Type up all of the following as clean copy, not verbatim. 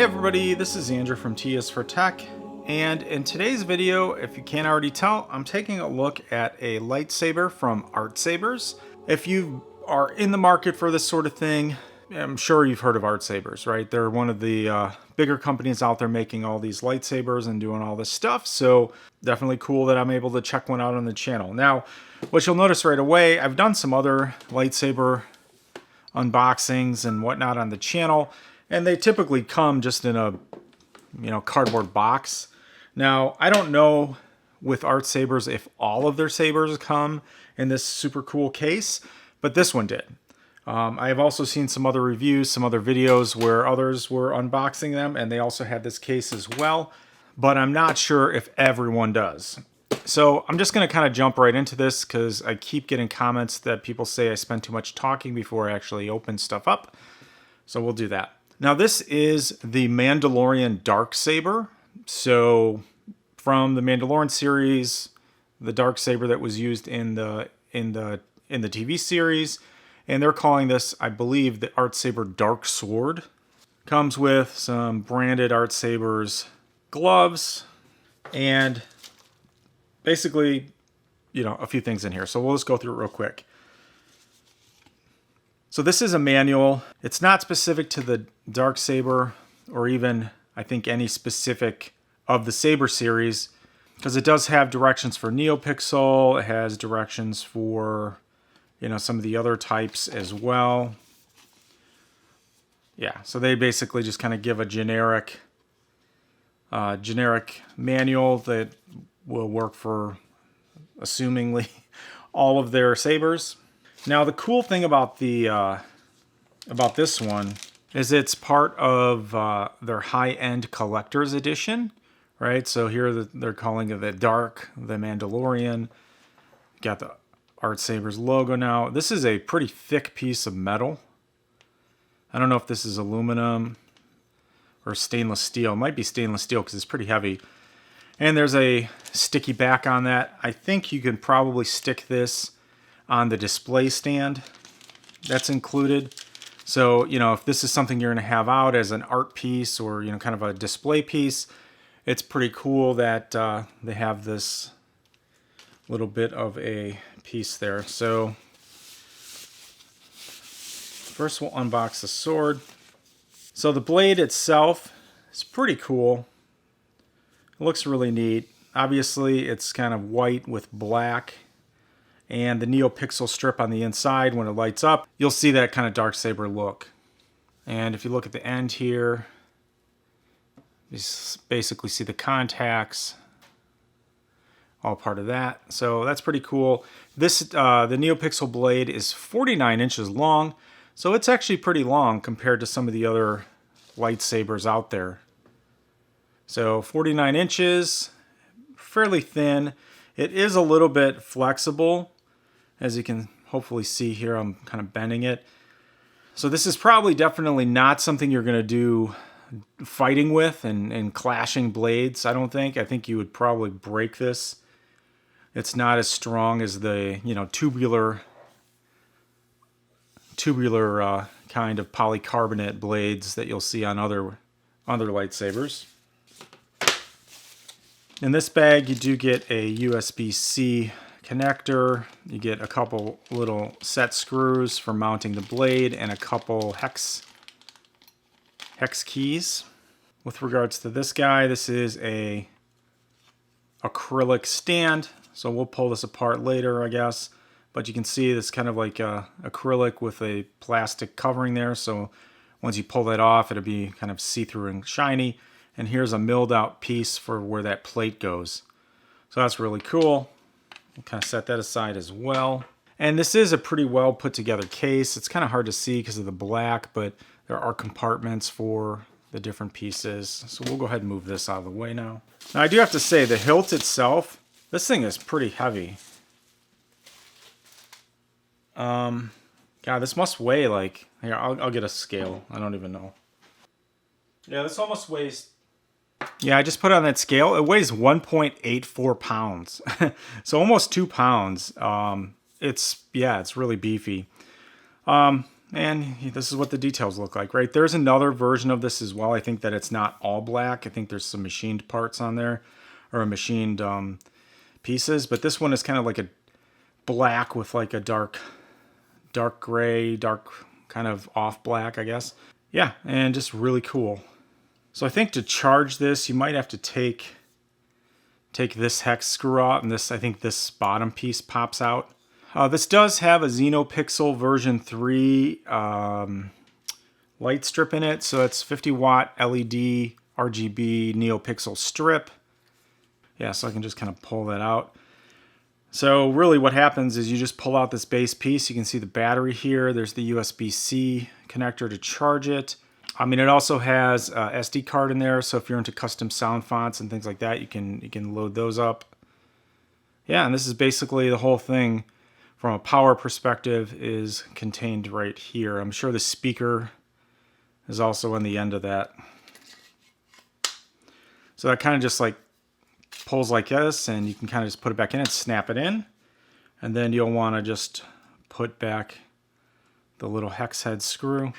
Hey everybody, this is Andrew from T is for Tech, and in today's video, if you can't already tell, I'm taking a look at a lightsaber from ArtSabers. If you are in the market for this sort of thing, I'm sure you've heard of ArtSabers, right? They're one of the bigger companies out there making all these lightsabers and doing all this stuff, so definitely cool that I'm able to check one out on the channel. Now, what you'll notice right away, I've done some other lightsaber unboxings and whatnot on the channel, and they typically come just in a cardboard box. Now, I don't know with ArtSabers if all of their sabers come in this super cool case, but this one did. I have also seen some other reviews, some other videos where others were unboxing them, and they also had this case as well, but I'm not sure if everyone does. So I'm just going to kind of jump right into this because I keep getting comments that people say I spend too much talking before I actually open stuff up. So we'll do that. Now this is the Mandalorian Darksaber. So from the Mandalorian series, the Darksaber that was used in the TV series, and they're calling this, I believe, the ArtSaber Dark Sword. Comes with some branded ArtSabers gloves and basically, a few things in here. So we'll just go through it real quick. So this is a manual. It's not specific to the Darksaber or even, I think, any specific of the Saber series, because it does have directions for NeoPixel. It has directions for, some of the other types as well. Yeah, so they basically just kind of give a generic manual that will work for, assumingly, all of their sabers. Now, the cool thing about about this one is it's part of their high-end collector's edition, right? So here they're calling it the Dark, the Mandalorian. Got the ArtSabers logo now. This is a pretty thick piece of metal. I don't know if this is aluminum or stainless steel. It might be stainless steel because it's pretty heavy. And there's a sticky back on that. I think you can probably stick this on the display stand that's included. So, if this is something you're going to have out as an art piece or, kind of a display piece, it's pretty cool that they have this little bit of a piece there. So, first we'll unbox the sword. So the blade itself is pretty cool. It looks really neat. Obviously, it's kind of white with black. And the NeoPixel strip on the inside, when it lights up, you'll see that kind of Darksaber look. And if you look at the end here, you basically see the contacts, all part of that. So that's pretty cool. This the NeoPixel blade is 49 inches long, so it's actually pretty long compared to some of the other lightsabers out there. So 49 inches, fairly thin. It is a little bit flexible. As you can hopefully see here, I'm kind of bending it. So this is probably definitely not something you're going to do fighting with and clashing blades, I don't think. I think you would probably break this. It's not as strong as the, tubular kind of polycarbonate blades that you'll see on other lightsabers. In this bag, you do get a USB-C connector. You get a couple little set screws for mounting the blade and a couple hex keys. With regards to this guy, this is a acrylic stand. So we'll pull this apart later, I guess. But you can see this kind of like acrylic with a plastic covering there. So once you pull that off, it'll be kind of see-through and shiny. And here's a milled out piece for where that plate goes. So that's really cool. We'll kind of set that aside as well. And this is a pretty well put together case. It's kind of hard to see because of the black, but there are compartments for the different pieces. So we'll go ahead and move this out of the way now. Now I do have to say the hilt itself, this thing is pretty heavy. God, this must weigh like, here, I'll get a scale. I don't even know. Yeah, this almost weighs, yeah, I just put it on that scale. It weighs 1.84 pounds. So almost 2 pounds. It's really beefy. And this is what the details look like, right? There's another version of this as well. I think that it's not all black. I think there's some machined parts on there, or machined pieces. But this one is kind of like a black with like a dark gray, dark kind of off black, I guess. Yeah, and just really cool. So I think to charge this, you might have to take this hex screw out, and I think this bottom piece pops out. This does have a XenoPixel version 3 light strip in it, so it's 50 watt LED RGB NeoPixel strip. Yeah, so I can just kind of pull that out. So really what happens is you just pull out this base piece. You can see the battery here. There's the USB-C connector to charge it. I mean, it also has a SD card in there, so if you're into custom sound fonts and things like that, you can load those up. Yeah, and this is basically the whole thing from a power perspective is contained right here. I'm sure the speaker is also on the end of that. So that kind of just like pulls like this, and you can kind of just put it back in and snap it in. And then you'll want to just put back the little hex head screw,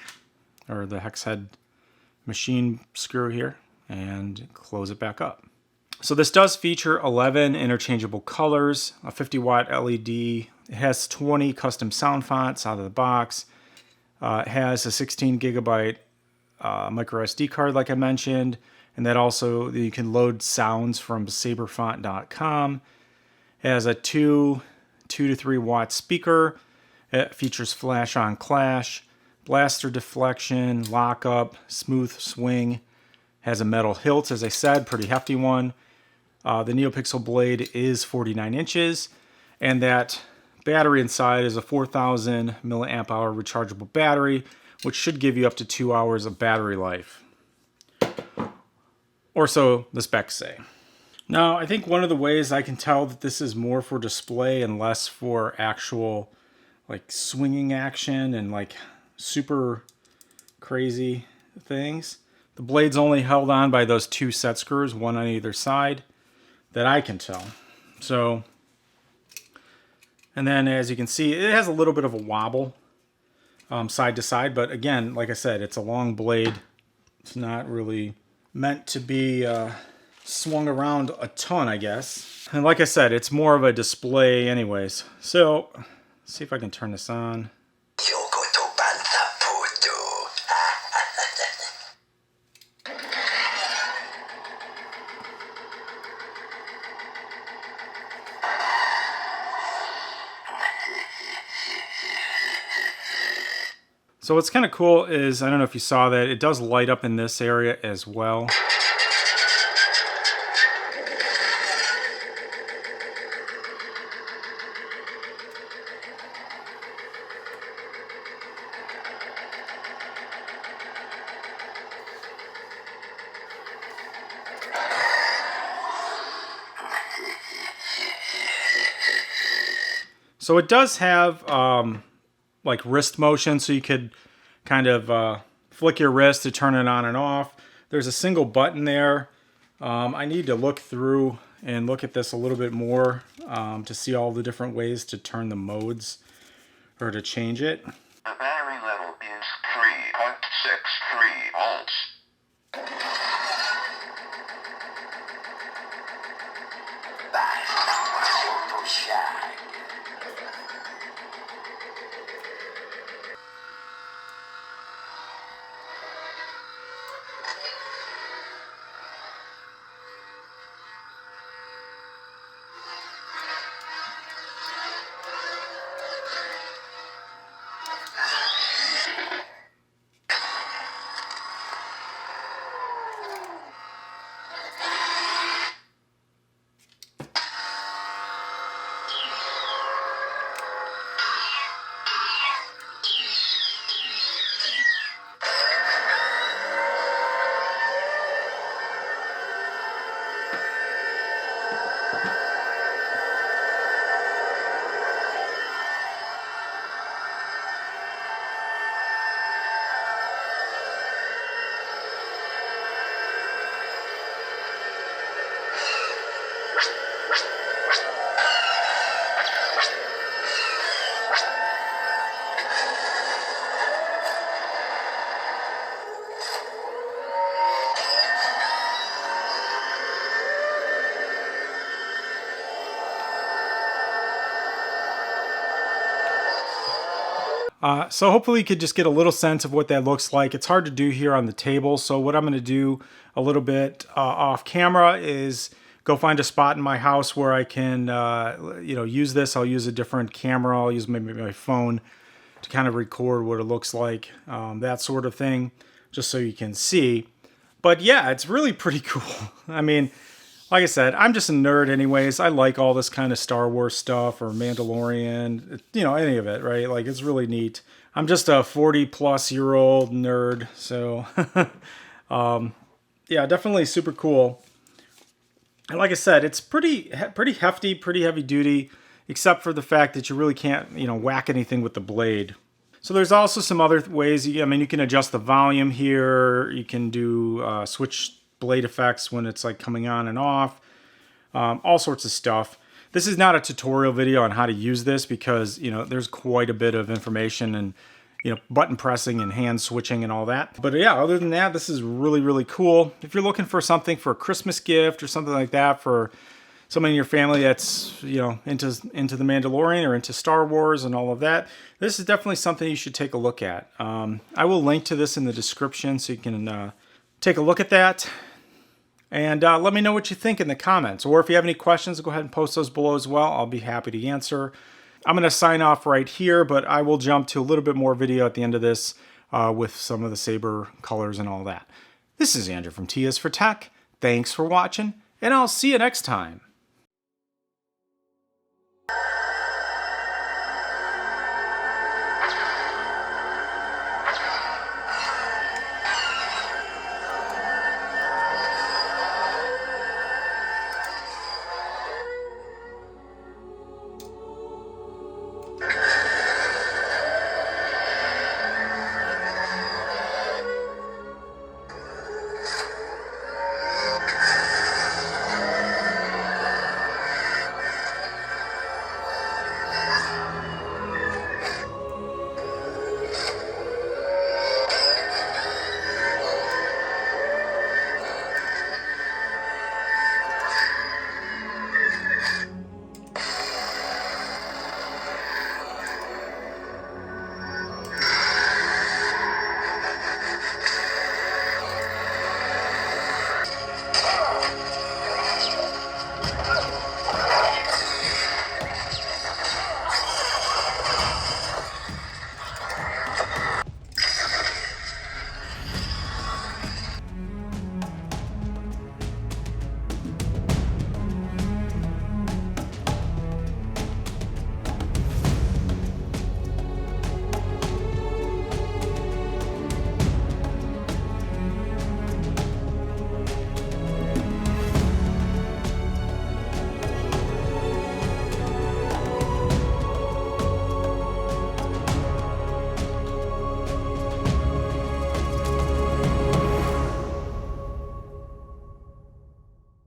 or the hex head machine screw here, and close it back up. So this does feature 11 interchangeable colors, a 50 watt LED. It has 20 custom sound fonts out of the box. It has a 16 gigabyte micro SD card, like I mentioned, and that also you can load sounds from saberfont.com. It has a 2 to 3 watt speaker. It features flash on clash, blaster deflection, lockup, smooth swing. Has a metal hilt, as I said, pretty hefty one. The NeoPixel blade is 49 inches, and that battery inside is a 4,000 milliamp hour rechargeable battery, which should give you up to 2 hours of battery life. Or so the specs say. Now, I think one of the ways I can tell that this is more for display and less for actual like swinging action and like super crazy things. The blade's only held on by those 2 set screws, one on either side, that I can tell. So, and then as you can see, it has a little bit of a wobble side to side, but again, like I said, it's a long blade. It's not really meant to be swung around a ton, I guess. And like I said, it's more of a display anyways. So, let's see if I can turn this on. So what's kind of cool is, I don't know if you saw that, it does light up in this area as well. So it does have like wrist motion, so you could kind of flick your wrist to turn it on and off. There's a single button there. I need to look through and look at this a little bit more to see all the different ways to turn the modes or to change it. The battery level is 3.63 volts. So hopefully you could just get a little sense of what that looks like. It's hard to do here on the table. So what I'm going to do a little bit off camera is go find a spot in my house where I can, use this. I'll use a different camera. I'll use maybe my phone to kind of record what it looks like, that sort of thing, just so you can see. But yeah, it's really pretty cool. I mean, like I said, I'm just a nerd anyways. I like all this kind of Star Wars stuff or Mandalorian, any of it, right? Like, it's really neat. I'm just a 40-plus-year-old nerd, so yeah, definitely super cool. And like I said, it's pretty hefty, pretty heavy duty, except for the fact that you really can't, whack anything with the blade. So there's also some other ways. You can adjust the volume here. You can do switch blade effects when it's like coming on and off. All sorts of stuff. This is not a tutorial video on how to use this because, there's quite a bit of information and, button pressing and hand switching and all that. But yeah, other than that, this is really, really cool. If you're looking for something for a Christmas gift or something like that for someone in your family that's, into the Mandalorian or into Star Wars and all of that, this is definitely something you should take a look at. I will link to this in the description so you can take a look at that. And let me know what you think in the comments. Or if you have any questions, go ahead and post those below as well. I'll be happy to answer. I'm going to sign off right here, but I will jump to a little bit more video at the end of this with some of the saber colors and all that. This is Andrew from T is for Tech. Thanks for watching, and I'll see you next time.